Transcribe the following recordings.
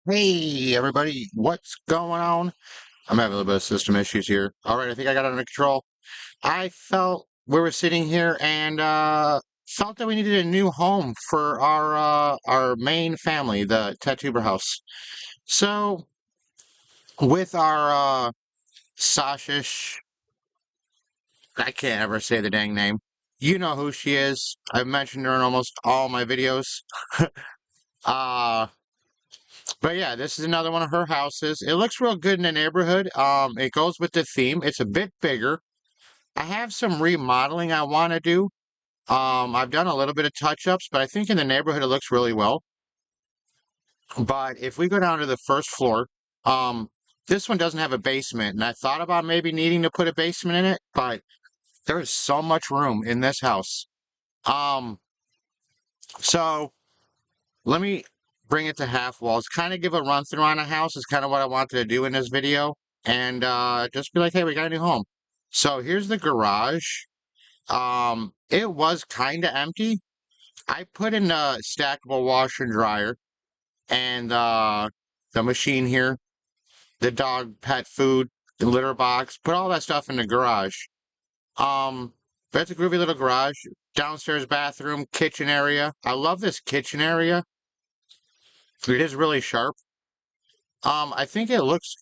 Hey everybody, what's going on? I'm having a little bit of system issues here. All right, I think I got it under control. I felt we were sitting here and felt that we needed a new home for our main family, the Tattoober house. So with our Sashish, I can't ever say the dang name. You know who she is. I've mentioned her in almost all my videos. Uh But yeah, this is another one of her houses. It looks real good in the neighborhood. It goes with the theme. It's a bit bigger. I have some remodeling I want to do. I've done a little bit of touch-ups, but I think in the neighborhood it looks really well. But if we go down to the first floor, um, this one doesn't have a basement, and I thought about maybe needing to put a basement in it, but there's so much room in this house. Um, so let me bring it to half walls, kind of give a run through on a house is kind of what I wanted to do in this video. And just be like, hey, we got a new home. So here's the garage. It was kind of empty. I put in a stackable washer and dryer and the machine here, the dog pet food, the litter box, put all that stuff in the garage. That's a groovy little garage. Downstairs bathroom, kitchen area. I love this kitchen area. It is really sharp. I think it looks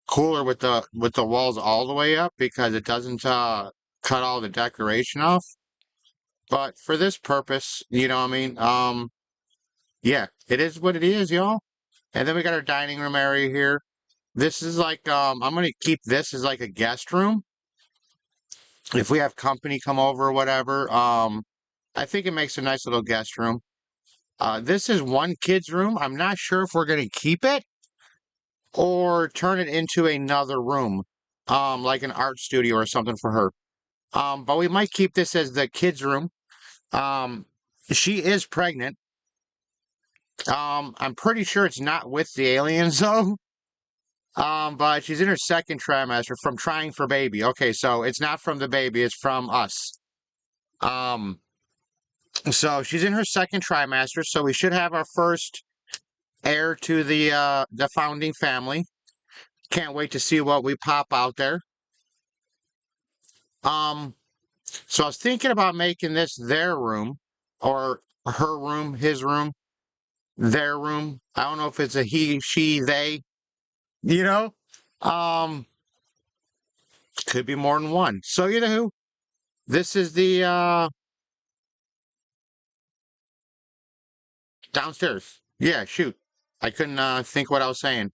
cooler with the walls all the way up because it doesn't cut all the decoration off. But for this purpose, you know what I mean? Yeah, it is what it is, y'all. And then we got our dining room area here. This is like I'm gonna keep this as like a guest room. If we have company come over or whatever, I think it makes a nice little guest room. This is one kid's room. I'm not sure if we're gonna keep it or turn it into another room, like an art studio or something for her. But we might keep this as the kids' room. Um, she is pregnant. I'm pretty sure it's not with the aliens though. But she's in her second trimester from trying for baby. Okay, so it's not from the baby, it's from us. Um, so she's in her second trimester, so we should have our first heir to the founding family. Can't wait to see what we pop out there. Um, so I was thinking about making this their room or her room, his room, their room. I don't know if it's a he, she, they, you know? Um, could be more than one. So you know who? This is the downstairs. Yeah, shoot. I couldn't think what I was saying.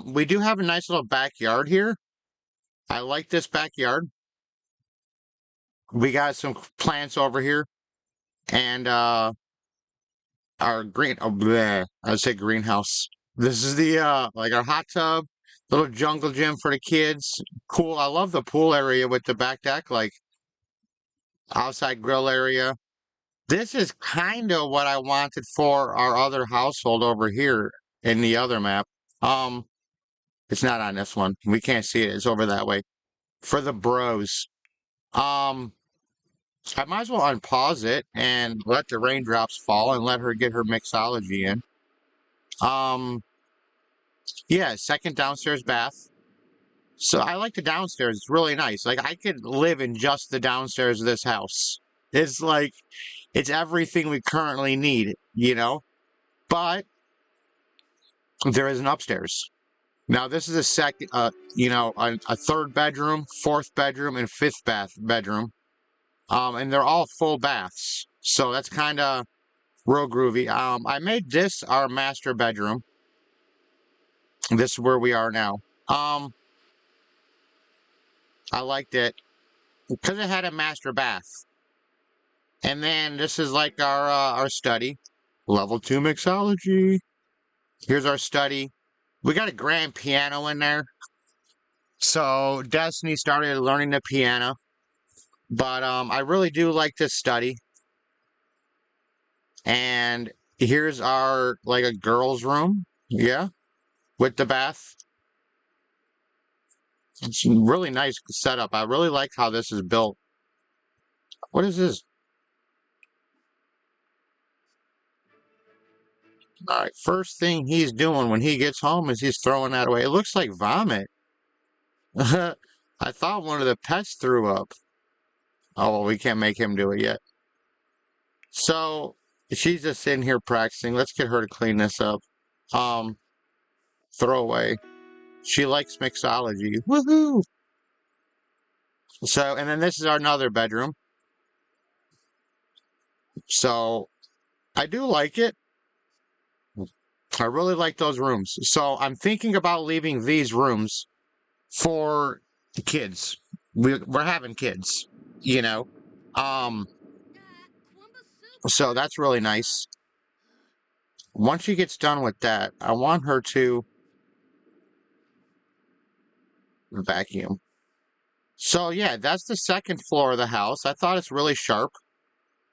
We do have a nice little backyard here. I like this backyard. We got some plants over here and our green oh bleh, I would say greenhouse. This is the like our hot tub, little jungle gym for the kids. Cool. I love the pool area with the back deck, like outside grill area. This is kind of what I wanted for our other household over here in the other map. Um, it's not on this one. We can't see it. It's over that way. For the bros. Um, I might as well unpause it and let the raindrops fall and let her get her mixology in. Um, yeah, second downstairs bath. So I like the downstairs. It's really nice. Like I could live in just the downstairs of this house. It's like it's everything we currently need, you know? But there is an upstairs. Now this is a second a third bedroom, fourth bedroom, and fifth bedroom. And they're all full baths. So that's kinda real groovy. I made this our master bedroom. This is where we are now. Um, I liked it because it had a master bath. And then this is like our study, level 2 mixology. Here's our study. We got a grand piano in there. So Destiny started learning the piano, but I really do like this study. And here's our like a girls' room, yeah, with the bath. It's a really nice setup. I really like how this is built. What is this? All right, first thing he's doing when he gets home is he's throwing that away. It looks like vomit. I thought one of the pets threw up. Oh, well, we can't make him do it yet. So she's just sitting here practicing. Let's get her to clean this up. Um, Throw away. She likes mixology. Woohoo! So, and then this is our another bedroom. So I do like it. I really like those rooms. So I'm thinking about leaving these rooms for the kids. We're having kids, you know. Um, so that's really nice. Once she gets done with that, I want her to vacuum. So yeah, that's the second floor of the house. I thought it's really sharp.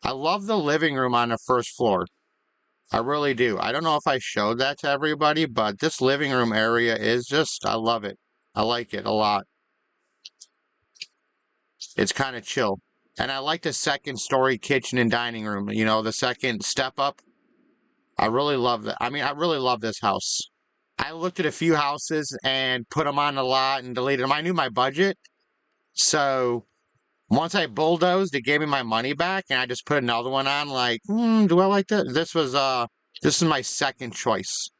I love the living room on the first floor. I really do. I don't know if I showed that to everybody, but this living room area is just, I love it. I like it a lot. It's kind of chill. And I like the second story kitchen and dining room, you know, the second step up. I really love that. I mean, I really love this house. I looked at a few houses and put them on the lot and deleted them. I knew my budget. So once I bulldozed, it gave me my money back and I just put another one on like, do I like that? This is my second choice.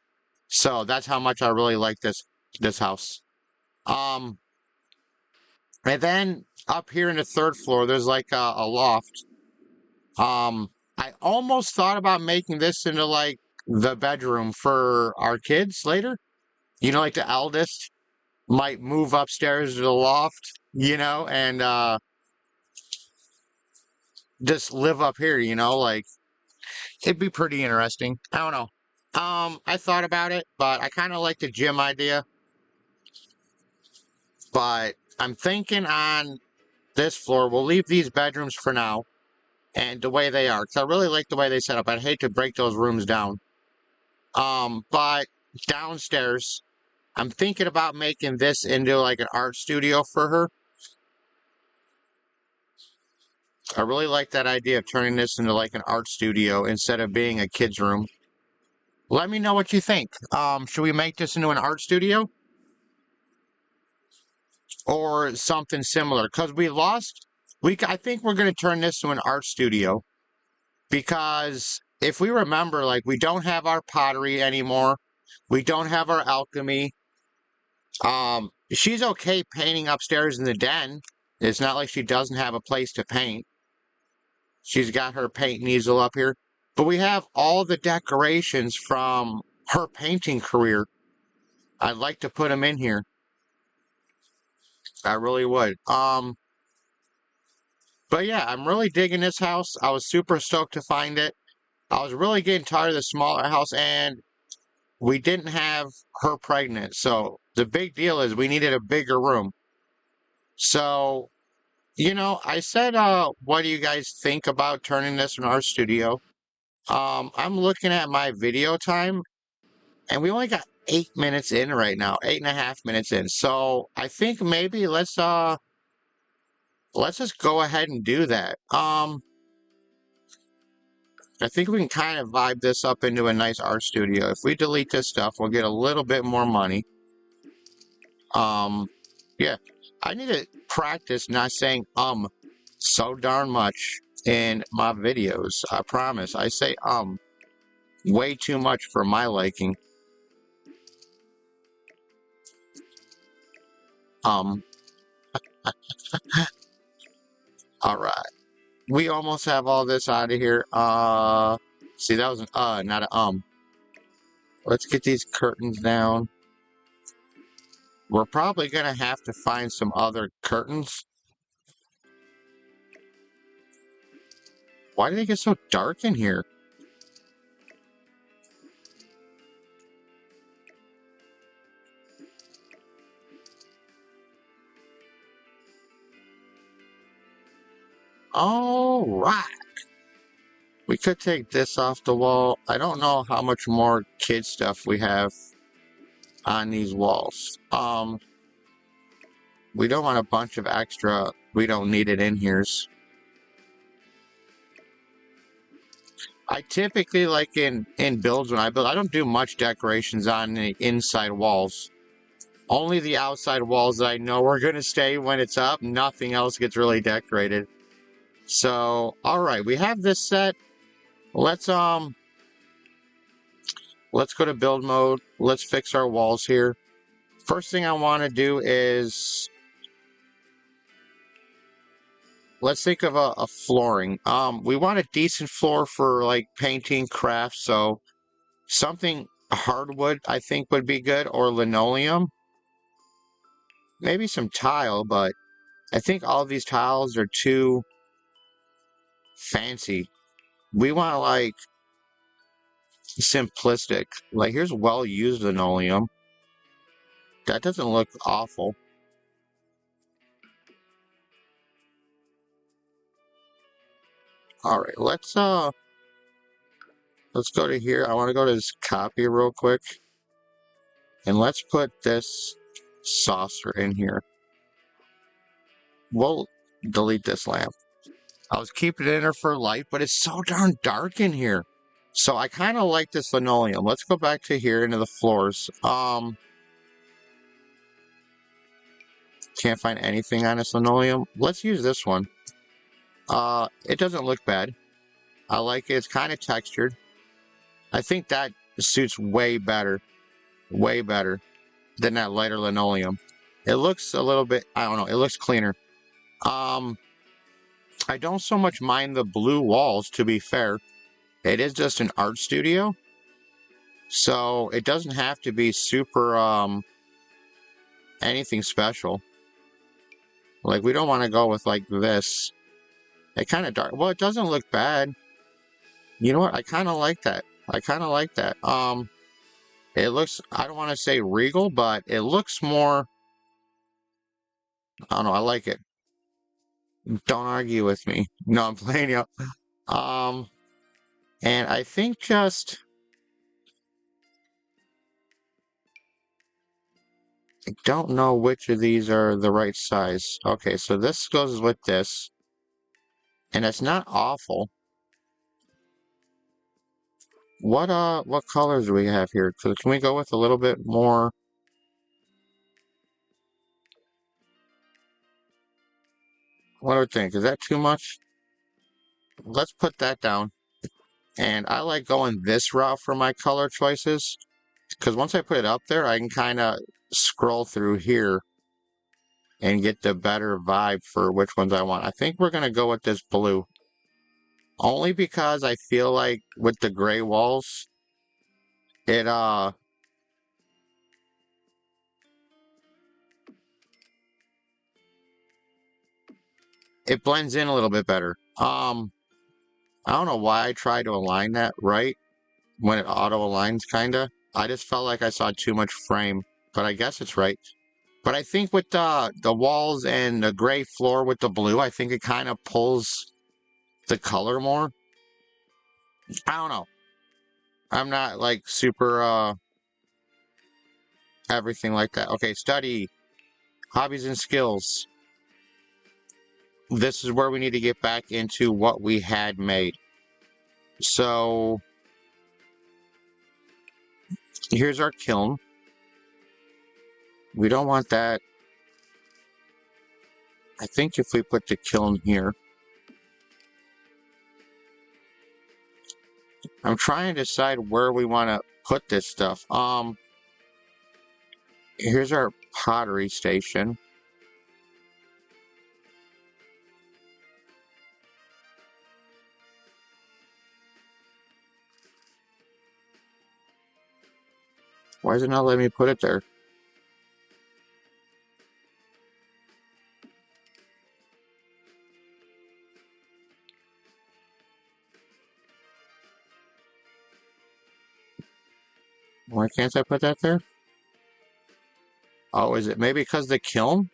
So that's how much I really like this house. Um and then up here in the third floor, there's like a loft. I almost thought about making this into like the bedroom for our kids later. You know, like the eldest might move upstairs to the loft, you know, and just live up here, you know, like it'd be pretty interesting. I don't know. I thought about it, but I kind of like the gym idea. But I'm thinking on this floor, we'll leave these bedrooms for now and the way they are, because I really like the way they set up. I'd hate to break those rooms down. But downstairs, I'm thinking about making this into like an art studio for her. I really like that idea of turning this into like an art studio instead of being a kid's room. Let me know what you think. Should we make this into an art studio? Or something similar? Because I think we're going to turn this to an art studio. Because if we remember, like, we don't have our pottery anymore. We don't have our alchemy. She's okay painting upstairs in the den. It's not like she doesn't have a place to paint. She's got her paint easel up here. But we have all the decorations from her painting career. I'd like to put them in here. I really would. But yeah, I'm really digging this house. I was super stoked to find it. I was really getting tired of the smaller house, and we didn't have her pregnant. So the big deal is we needed a bigger room. So, you know, I said, what do you guys think about turning this in our studio? I'm looking at my video time, and we only got 8 minutes in right now, 8.5 minutes in. So I think maybe let's just go ahead and do that. I think we can kind of vibe this up into a nice art studio. If we delete this stuff, we'll get a little bit more money. Yeah, I need to practice not saying so darn much in my videos. I promise. I say way too much for my liking. Um, all right. We almost have all this out of here. See, that was an not an. Let's get these curtains down. We're probably gonna have to find some other curtains. Why did it get so dark in here? All right. We could take this off the wall. I don't know how much more kid stuff we have on these walls. We don't want a bunch of extra. We don't need it in here. I typically, like in builds when I build, I don't do much decorations on the inside walls. Only the outside walls that I know are going to stay when it's up. Nothing else gets really decorated. So, all right, we have this set. Let's go to build mode. Let's fix our walls here. First thing I want to do is let's think of a flooring. We want a decent floor for like painting, crafts, so something hardwood I think would be good, or linoleum. Maybe some tile, but I think all these tiles are too fancy. We want like simplistic. Like here's well-used linoleum. That doesn't look awful. All right, let's go to here. I want to go to this copy real quick. And let's put this saucer in here. We'll delete this lamp. I was keeping it in there for light, but it's so darn dark in here. So I kind of like this linoleum. Let's go back to here into the floors. Can't find anything on this linoleum. Let's use this one. It doesn't look bad. I like it. It's kind of textured. I think that suits way better than that lighter linoleum. It looks a little bit, I don't know, it looks cleaner. I don't so much mind the blue walls, to be fair. It is just an art studio, so it doesn't have to be super, anything special. Like, we don't want to go with, like, this. It kind of dark. Well, it doesn't look bad. You know what? I kind of like that. It looks, I don't want to say regal, but it looks more, I don't know, I like it. Don't argue with me. No, I'm playing you. And I think just, I don't know which of these are the right size. Okay, so this goes with this. And it's not awful. What colors do we have here? So can we go with a little bit more? What do we think? Is that too much? Let's put that down. And I like going this route for my color choices, because once I put it up there, I can kind of scroll through here and get the better vibe for which ones I want. I think we're going to go with this blue. Only because I feel like with the gray walls, it blends in a little bit better. I don't know why I tried to align that right when it auto aligns, kinda. I just felt like I saw too much frame, but I guess it's right. But I think with the walls and the gray floor with the blue, I think it kind of pulls the color more. I don't know. I'm not like super everything like that. Okay, study, hobbies and skills. This is where we need to get back into what we had made. So here's our kiln. We don't want that. I think if we put the kiln here. I'm trying to decide where we want to put this stuff. Here's our pottery station. Why is it not letting me put it there? Why can't I put that there? Oh, is it maybe because the kiln?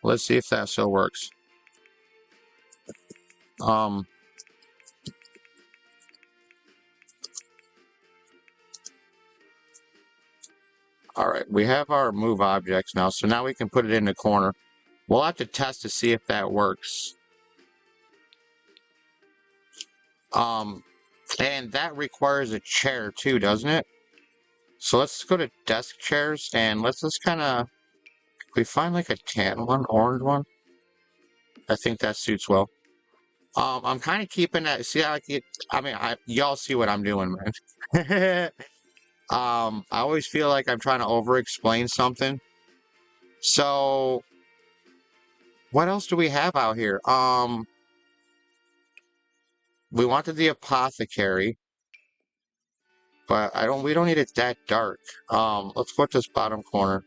Let's see if that still works. All right, we have our move objects now, so now we can put it in the corner. We'll have to test to see if that works. And that requires a chair too, doesn't it? So let's go to desk chairs and let's just kind of, we find like a tan one, orange one. I think that suits well. I'm kind of keeping that. See, y'all see what I'm doing, man. I always feel like I'm trying to over-explain something. So, what else do we have out here? We wanted the apothecary, but we don't need it that dark. Let's put this bottom corner.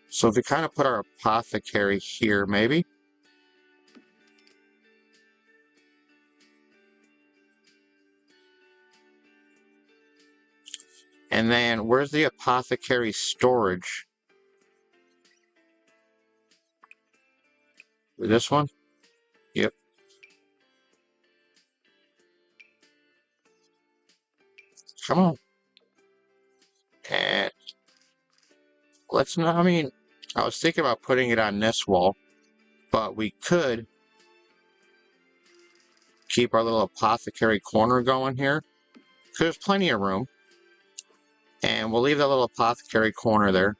So if we kind of put our apothecary here, maybe. And then, where's the apothecary storage? This one? Yep. Come on. And let's not, I was thinking about putting it on this wall, but we could keep our little apothecary corner going here. There's plenty of room. And we'll leave that little apothecary corner there.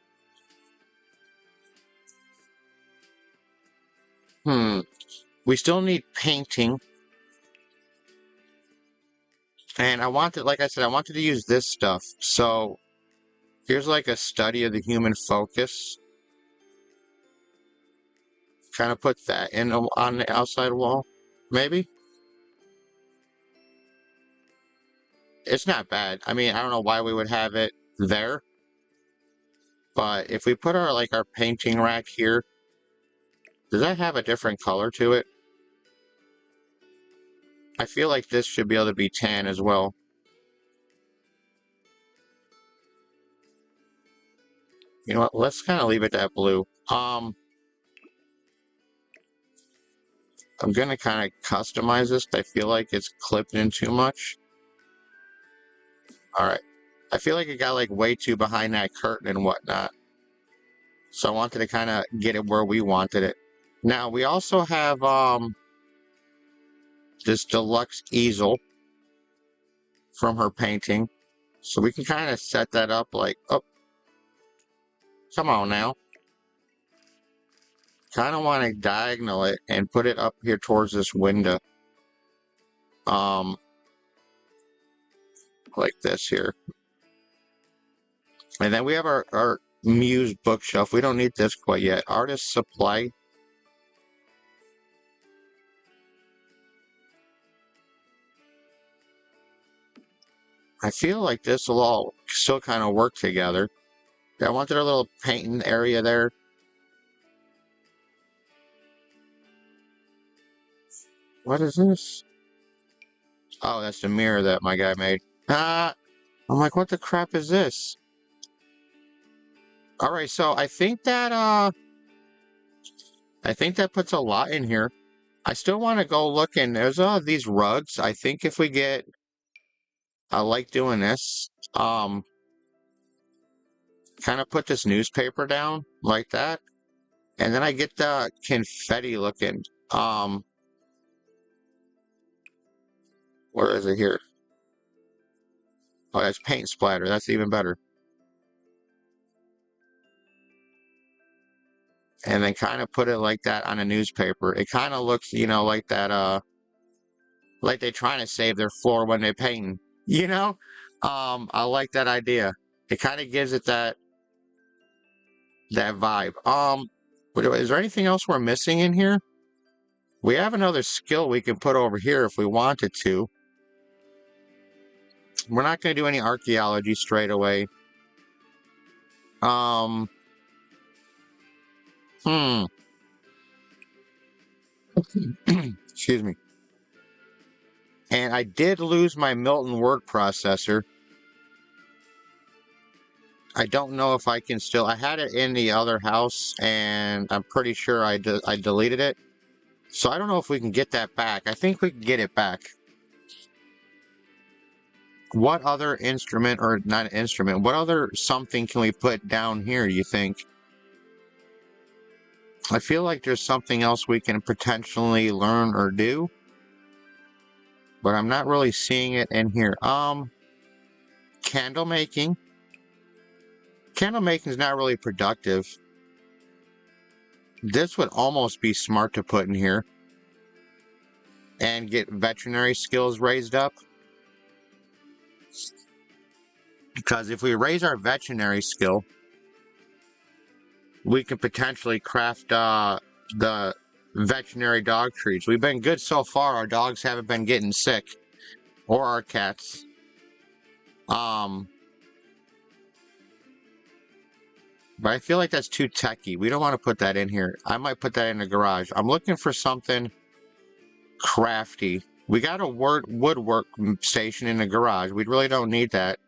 We still need painting. And I wanted, like I said, I wanted to use this stuff. So here's like a study of the human focus. Kind of put that in on the outside wall, maybe. It's not bad. I don't know why we would have it there. But if we put our painting rack here, does that have a different color to it? I feel like this should be able to be tan as well. You know what? Let's kind of leave it that blue. I'm gonna kind of customize this. I feel like it's clipped in too much. All right. I feel like it got way too behind that curtain and whatnot. So I wanted to kind of get it where we wanted it. Now we also have this deluxe easel from her painting. So we can kind of set that up oh, come on now. Kind of want to diagonal it and put it up here towards this window. Like this here. And then we have our Muse bookshelf. We don't need this quite yet. Artist supply. I feel like this will all still kind of work together. I wanted a little painting area there. What is this? Oh, that's the mirror that my guy made. I'm like, what the crap is this? Alright, so I think that puts a lot in here. I still want to go look in. There's these rugs. I think if we get, I like doing this. Kind of put this newspaper down like that. And then I get the confetti looking. Where is it here? Oh, that's paint splatter. That's even better. And then kind of put it like that on a newspaper. It kind of looks, like that, like they're trying to save their floor when they're painting, I like that idea. It kind of gives it that vibe. Is there anything else we're missing in here? We have another skill we can put over here if we wanted to. We're not going to do any archaeology straight away. Excuse me. And I did lose my Milton word processor. I don't know if I can still... I had it in the other house, and I'm pretty sure I deleted it. So I don't know if we can get that back. I think we can get it back. What other instrument, or not instrument, what other something can we put down here, you think? I feel like there's something else we can potentially learn or do. but I'm not really seeing it in here. Candle making. Candle making is not really productive. This would almost be smart to put in here and get veterinary skills raised up. Because if we raise our veterinary skill, we can potentially craft the veterinary dog treats. We've been good so far. Our dogs haven't been getting sick, or our cats. But I feel like that's too techy. We don't want to put that in here. I might put that in the garage. I'm looking for something crafty. We got a woodwork station in the garage. We really don't need that.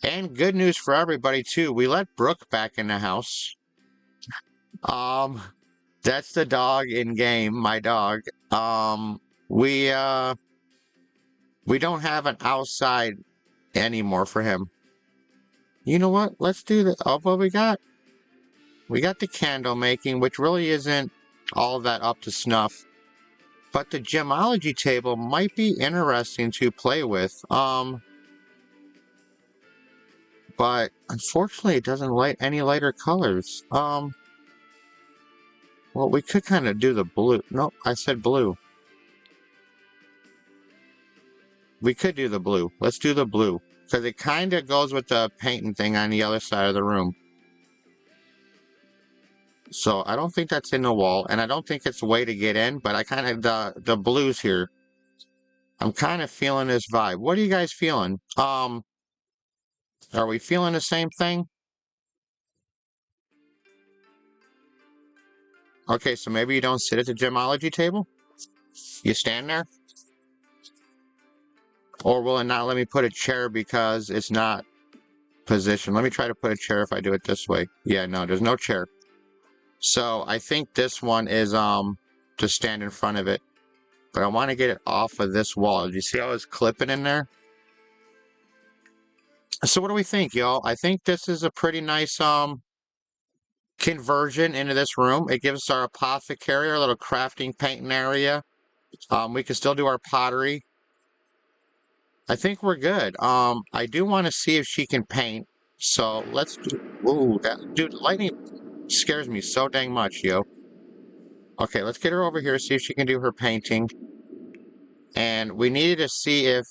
And good news for everybody too. We let Brooke back in the house. That's the dog in game, my dog. We don't have an outside anymore for him. You know what? Let's do the what we got. We got the candle making, which really isn't all that up to snuff. But the gemology table might be interesting to play with. But unfortunately it doesn't light any lighter colors. Well, we could kind of do the blue. No, I said blue. We could do the blue. Let's do the blue. Because it kind of goes with the painting thing on the other side of the room. So I don't think that's in the wall. And I don't think it's a way to get in. But I kind of, the blues here. I'm kind of feeling this vibe. What are you guys feeling? Are we feeling the same thing? Okay, so maybe you don't sit at the gemology table? You stand there? Or will it not let me put a chair because it's not positioned? Let me try to put a chair if I do it this way. Yeah, no, there's no chair. So I think this one is to stand in front of it. But I want to get it off of this wall. Do you see how it's clipping in there? So what do we think, y'all? I think this is a pretty nice conversion into this room. It gives our apothecary, our little crafting painting area. We can still do our pottery. I think we're good. I do want to see if she can paint. So let's do. Ooh, dude, lightning scares me so dang much, yo. Okay, let's get her over here, see if she can do her painting. And we needed to see if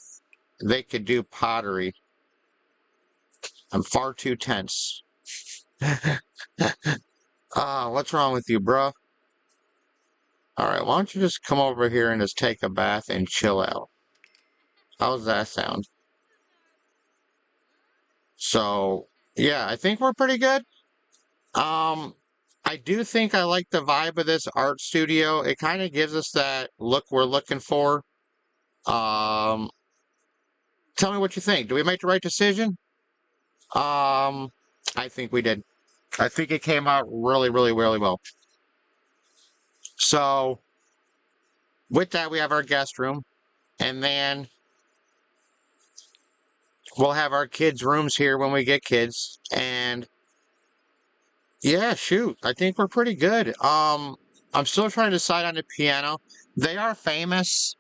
they could do pottery. I'm far too tense. What's wrong with you, bro? Alright, why don't you just come over here and just take a bath and chill out? How's that sound? So, yeah, I think we're pretty good. I do think I like the vibe of this art studio. It kind of gives us that look we're looking for. Tell me what you think. Do we make the right decision? I think we did. I think it came out really, really, really well. So, with that, we have our guest room. And then we'll have our kids' rooms here when we get kids. And yeah, shoot, I think we're pretty good. I'm still trying to decide on the piano. They are famous,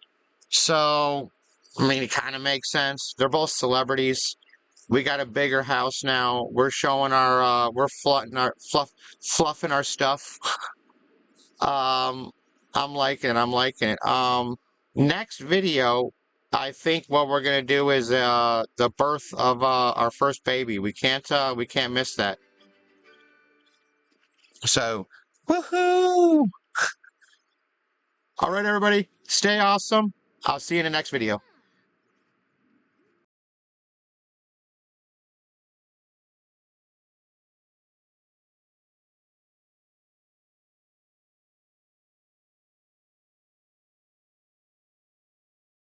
so I mean, it kind of makes sense. They're both celebrities. We got a bigger house now. We're showing our, we're fluffing our stuff. I'm liking it. Next video, I think what we're gonna do is the birth of our first baby. We can't miss that. So, woohoo! All right, everybody, stay awesome. I'll see you in the next video.